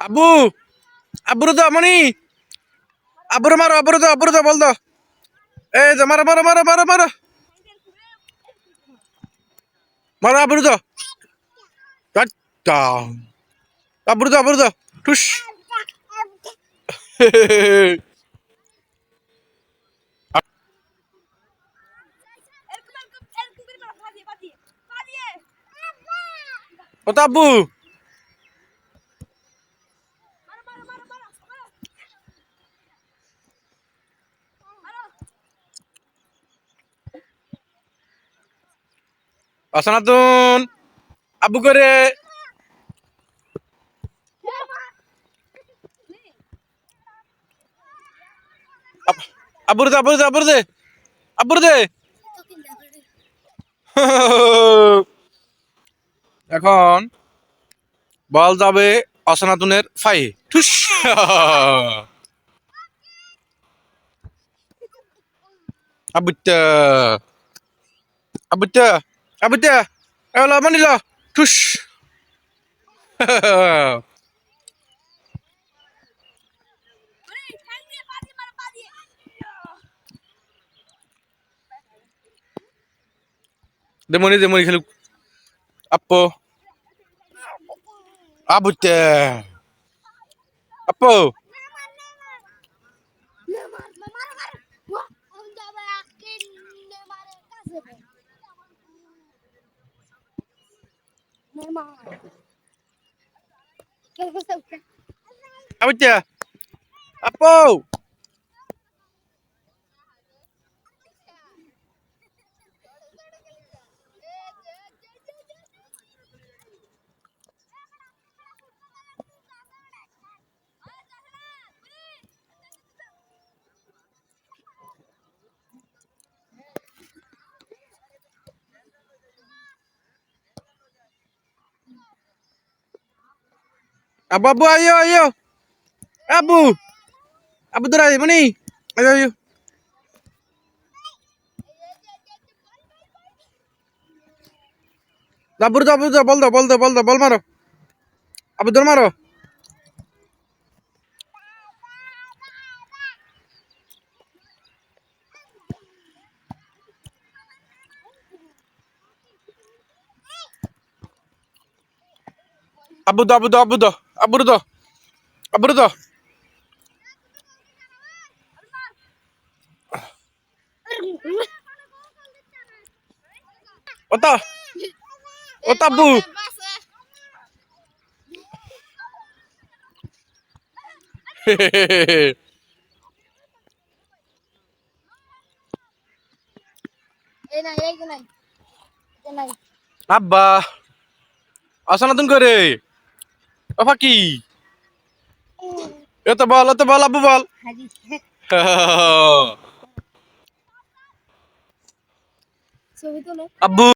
আব্বু আব্বুর দাও মনি আব্বুর মারো আব্বুর দাও বল দাও এই যে মারো মারো মারো মারো মারো মারো আব্বুর দাও আব্বুর দাও টুস ও তো আব্বু অসনাতুন আব্বু করে আব্বুর দে এখন বল যাবে অসনাতুনের ফাই ঠুস আবুটা আবুটা আবুটা এলো মানিল ঠুস দেমনি খেলুক আপো আবুটা আপো আবুটা আপো abu ayo abu tuh mani ayo abu tuh bol maro abu tuh maro abu tuh ota bu hehehe abba asana করে apa ki itu bal abu bal abu